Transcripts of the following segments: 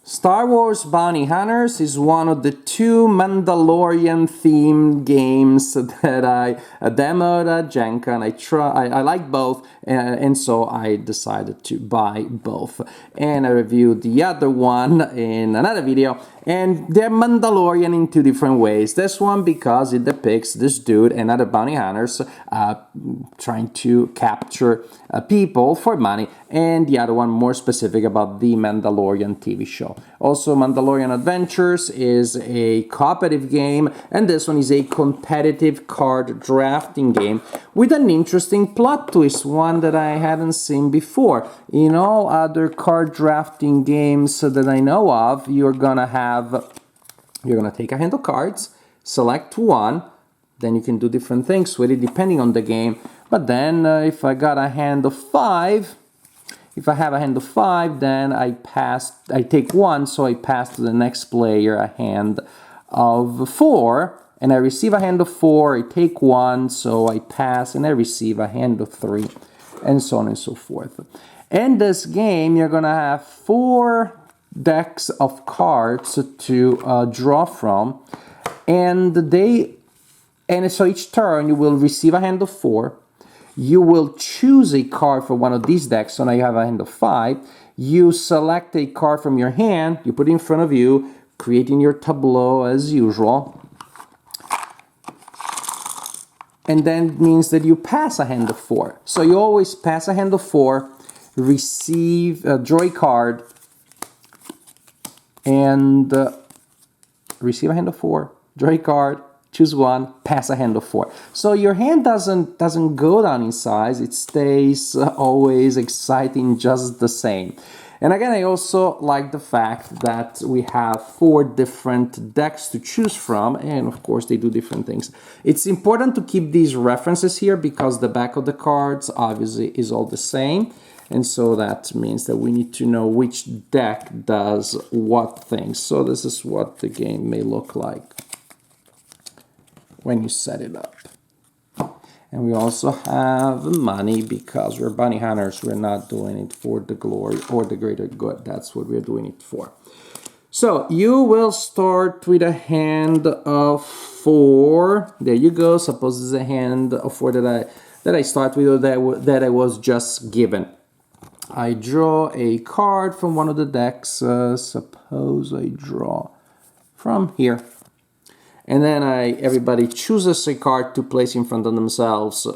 Star Wars Bounty Hunters is one of the two Mandalorian-themed games that I demoed at Gen Con. I like both, and so I decided to buy both. And I reviewed the other one in another video, and they're Mandalorian in two different ways. This one because it depicts this dude and other bounty hunters trying to capture people for money, and the other one more specific about the Mandalorian TV show. Also, Mandalorian Adventures is a cooperative game, and this one is a competitive card drafting game with an interesting plot twist, one that I hadn't seen before. In all other card drafting games that I know of, you're gonna take a hand of cards, select one, then you can do different things with it depending on the game. But then if I got a hand of 5, if I have a hand of 5, then I take 1, so I pass to the next player a hand of 4, and I receive a hand of 4, I take 1, so I pass, and I receive a hand of 3, and so on and so forth. In this game, you're gonna have 4 decks of cards to draw from, and so each turn you will receive a hand of 4. You will choose a card for one of these decks, so now you have a hand of 5. You select a card from your hand, you put it in front of you, creating your tableau as usual. And then it means that you pass a hand of 4. So you always pass a hand of 4, draw a card, and receive a hand of 4, draw a card, choose one, pass a hand of 4. So your hand doesn't go down in size, it stays always exciting just the same. And again, I also like the fact that we have 4 different decks to choose from, and of course they do different things. It's important to keep these references here because the back of the cards obviously is all the same. And so that means that we need to know which deck does what things. So this is what the game may look like when you set it up. And we also have money because we're bounty hunters. We're not doing it for the glory or the greater good. That's what we're doing it for. So you will start with a hand of 4. There you go. Suppose it's a hand of 4 that I start with, or that I was just given. I draw a card from one of the decks. Suppose I draw from here. And then everybody chooses a card to place in front of themselves,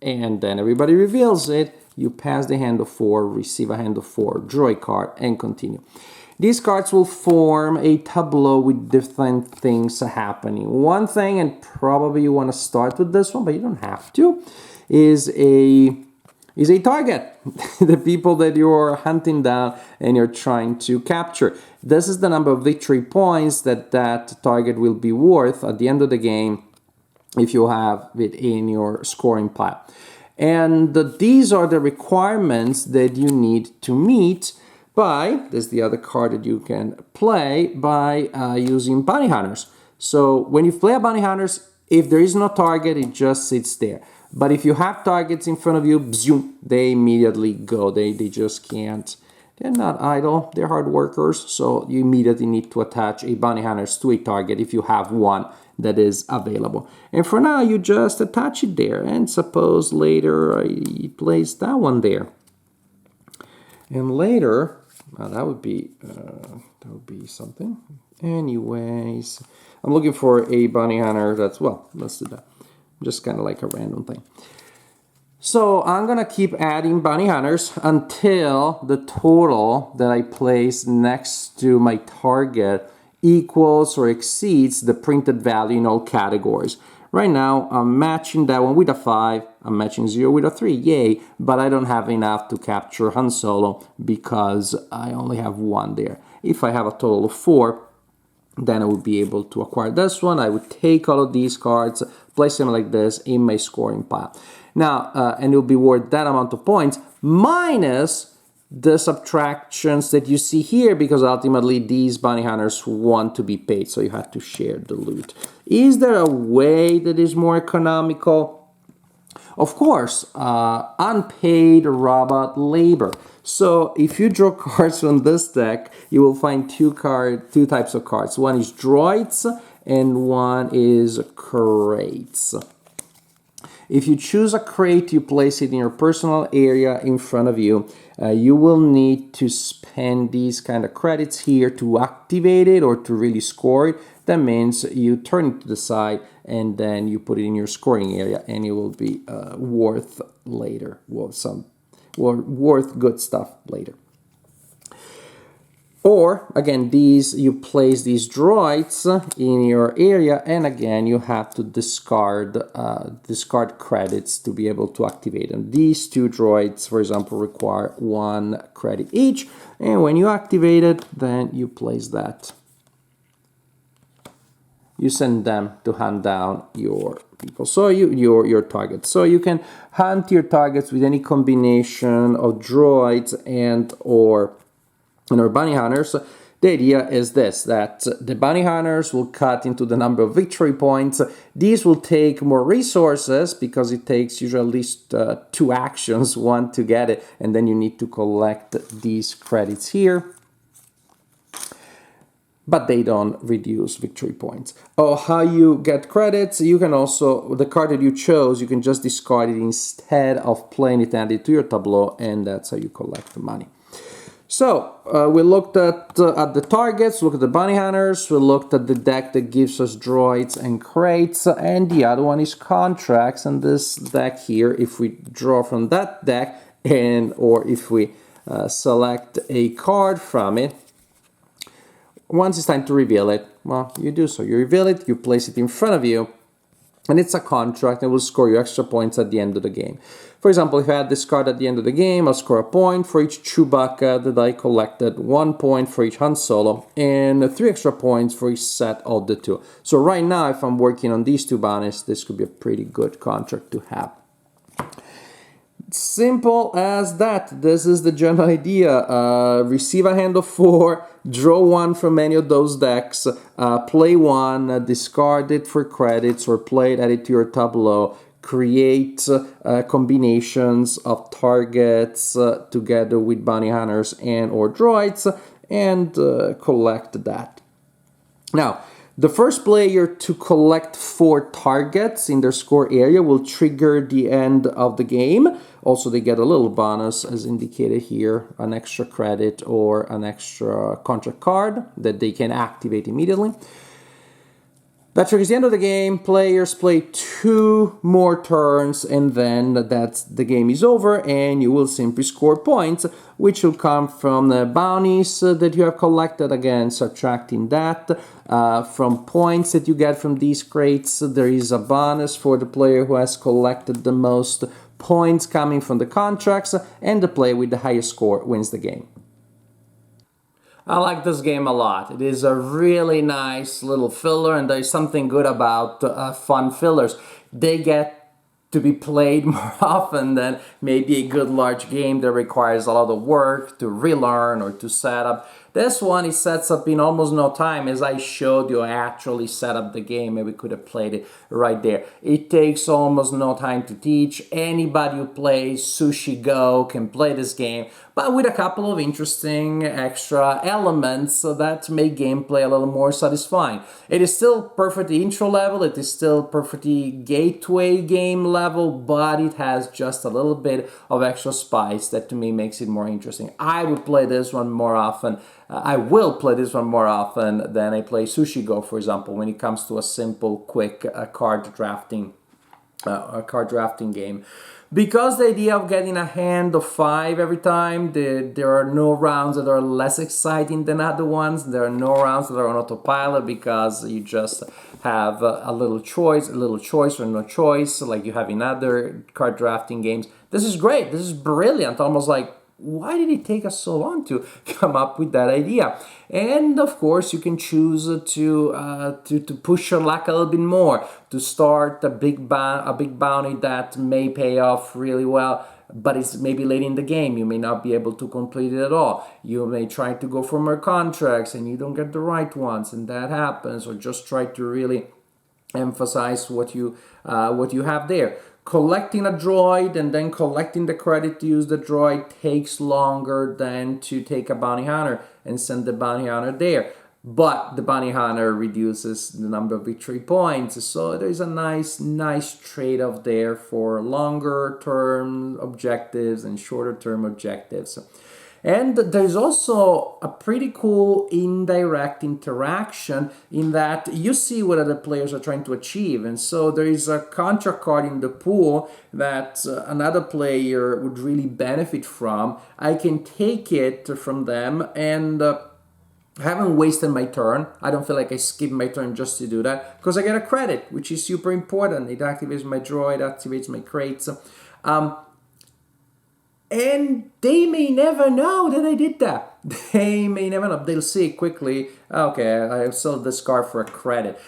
and then everybody reveals it. You pass the hand of 4, receive a hand of 4, draw a card, and continue. These cards will form a tableau with different things happening. One thing, and probably you want to start with this one, but you don't have to, is a target. The people that you're hunting down and you're trying to capture. This is the number of victory points that target will be worth at the end of the game if you have it in your scoring pile. And these are the requirements that you need to meet by, there's the other card that you can play, by using bounty hunters. So when you play a bounty hunters, if there is no target, it just sits there. But if you have targets in front of you, zoom, they immediately go. They just can't. They're not idle. They're hard workers. So you immediately need to attach a bounty hunters to a target if you have one that is available. And for now, you just attach it there. And suppose later I place that one there. And later, that would be something. Anyways, I'm looking for a bounty hunter that's, well, let's do that. Just kind of like a random thing. So I'm gonna keep adding bounty hunters until the total that I place next to my target equals or exceeds the printed value in all categories. Right now I'm matching that one with a 5, I'm matching 0 with a 3, yay, but I don't have enough to capture Han Solo because I only have 1 there. If I have a total of 4, then I would be able to acquire this one. I would take all of these cards, place them like this in my scoring pile. Now, and it will be worth that amount of points minus the subtractions that you see here, because ultimately these bounty hunters want to be paid, so you have to share the loot. Is there a way that is more economical? Of course, unpaid robot labor. So if you draw cards from this deck, you will find two types of cards. One is Droids and one is Crates. If you choose a crate, you place it in your personal area in front of you. You will need to spend these kind of credits here to activate it or to really score it. That means you turn it to the side and then you put it in your scoring area, and it will be worth later. Worth good stuff later. Or, again, you place these droids in your area, and again, you have to discard credits to be able to activate them. These two droids, for example, require 1 credit each, and when you activate it, then you place that. You send them to hunt down your people, so your targets. So you can hunt your targets with any combination of droids or bounty hunters. The idea is this, that the bounty hunters will cut into the number of victory points. These will take more resources because it takes usually at least 2 actions, one to get it, and then you need to collect these credits here. But they don't reduce victory points. Oh, how you get credits? You can also, the card that you chose, you can just discard it instead of playing it and add it to your tableau, and that's how you collect the money. So, we looked at the targets, looked at the bounty hunters, we looked at the deck that gives us droids and crates, and the other one is contracts. And this deck here, if we draw from that deck, or if we select a card from it, once it's time to reveal it, well, you do so. You reveal it, you place it in front of you, and it's a contract and will score you extra points at the end of the game. For example, if I had this card at the end of the game, I'll score a point for each Chewbacca that I collected, 1 point for each Han Solo, and 3 extra points for each set of the 2. So right now, if I'm working on these 2 bounties, this could be a pretty good contract to have. Simple as that. This is the general idea. Receive a hand of 4, draw 1 from any of those decks, play 1, discard it for credits, or play it, add it to your tableau, create combinations of targets together with bounty hunters and or droids, and collect that. Now, the first player to collect 4 targets in their score area will trigger the end of the game. Also, they get a little bonus, as indicated here, an extra credit or an extra contract card that they can activate immediately. That triggers the end of the game. Players play 2 more turns, and then the game is over, and you will simply score points, which will come from the bounties that you have collected. Again, subtracting that from points that you get from these crates. There is a bonus for the player who has collected the most points coming from the contracts, and the player with the highest score wins the game. I like this game a lot. It is a really nice little filler, and there's something good about fun fillers. They get to be played more often than maybe a good large game that requires a lot of work to relearn or to set up. This one, it sets up in almost no time. As I showed you, I actually set up the game and we could have played it right there. It takes almost no time to teach. Anybody who plays Sushi Go can play this game, but with a couple of interesting extra elements that make gameplay a little more satisfying. It is still perfectly intro level, it is still perfectly gateway game level, but it has just a little bit of extra spice that to me makes it more interesting. I would play this one more often. I will play this one more often than I play Sushi Go, for example, when it comes to a simple, quick card drafting game. Because the idea of getting a hand of 5 every time, there are no rounds that are less exciting than other ones. There are no rounds that are on autopilot because you just have a little choice or no choice, like you have in other card drafting games. This is great. This is brilliant. Almost like, why did it take us so long to come up with that idea? And of course, you can choose to push your luck a little bit more, to start a big bounty that may pay off really well, but it's maybe late in the game. You may not be able to complete it at all. You may try to go for more contracts and you don't get the right ones, and that happens. Or just try to really emphasize what you have there. collecting a droid and then collecting the credit to use the droid takes longer than to take a bounty hunter and send the bounty hunter there. But the bounty hunter reduces the number of victory points, so there's a nice trade-off there for longer term objectives and shorter term objectives. And there's also a pretty cool indirect interaction in that you see what other players are trying to achieve. And so there is a contra card in the pool that another player would really benefit from. I can take it from them and I haven't wasted my turn. I don't feel like I skipped my turn just to do that because I get a credit, which is super important. It activates my droid, activates my crates. And they may never know that I did that. They may never know. They'll see quickly, okay, I sold this car for a credit.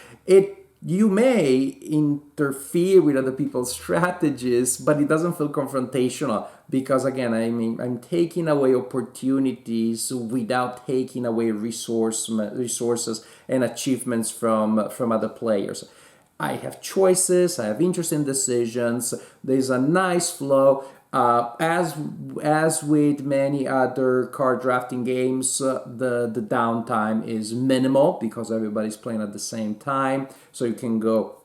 You may interfere with other people's strategies, but it doesn't feel confrontational because, again, I'm taking away opportunities without taking away resources and achievements from other players. I have choices, I have interesting decisions, there's a nice flow. As with many other card drafting games, the downtime is minimal because everybody's playing at the same time. So you can go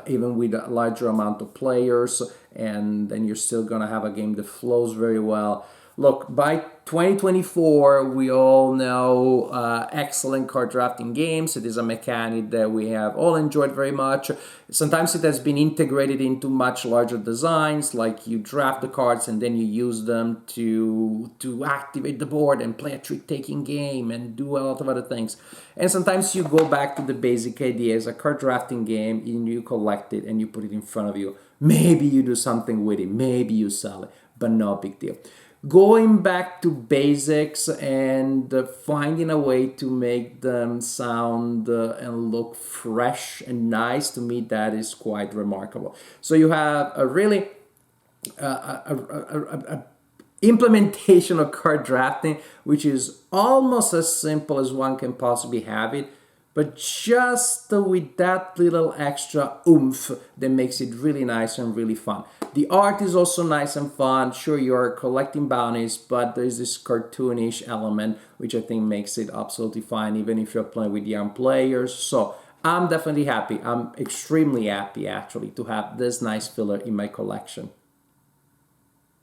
even with a larger amount of players, and then you're still gonna have a game that flows very well. Look, by 2024, we all know excellent card drafting games. It is a mechanic that we have all enjoyed very much. Sometimes it has been integrated into much larger designs, like you draft the cards and then you use them to activate the board and play a trick-taking game and do a lot of other things. And sometimes you go back to the basic idea as a card drafting game, and you collect it and you put it in front of you. Maybe you do something with it, maybe you sell it, but no big deal. Going back to basics and finding a way to make them sound and look fresh and nice, to me that is quite remarkable. So you have a really implementation of card drafting which is almost as simple as one can possibly have it, but just with that little extra oomph that makes it really nice and really fun. The art is also nice and fun. Sure, you're collecting bounties, but there's this cartoonish element, which I think makes it absolutely fine, even if you're playing with young players. So I'm definitely happy. I'm extremely happy, actually, to have this nice filler in my collection.